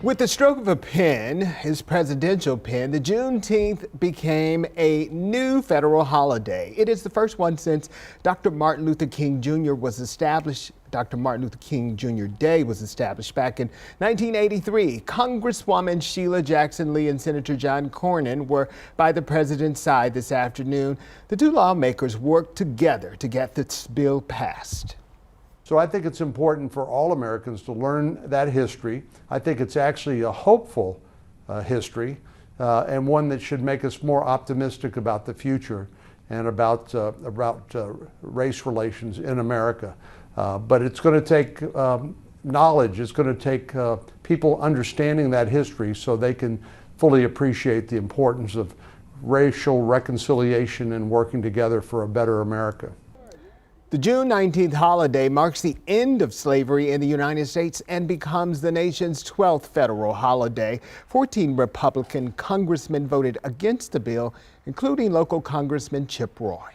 With the stroke of a pen, his presidential pen, the Juneteenth became a new federal holiday. It is the first one since Dr. Martin Luther King Jr. was established. Dr. Martin Luther King Jr. Day was established back in 1983. Congresswoman Sheila Jackson Lee and Senator John Cornyn were by the president's side this afternoon. The two lawmakers worked together to get this bill passed. So I think it's important for all Americans to learn that history. I think it's actually a hopeful history and one that should make us more optimistic about the future and about race relations in America. But it's going to take knowledge. It's going to take people understanding that history so they can fully appreciate the importance of racial reconciliation and working together for a better America. The June 19th holiday marks the end of slavery in the United States and becomes the nation's 12th federal holiday. 14 Republican congressmen voted against the bill, including local Congressman Chip Roy.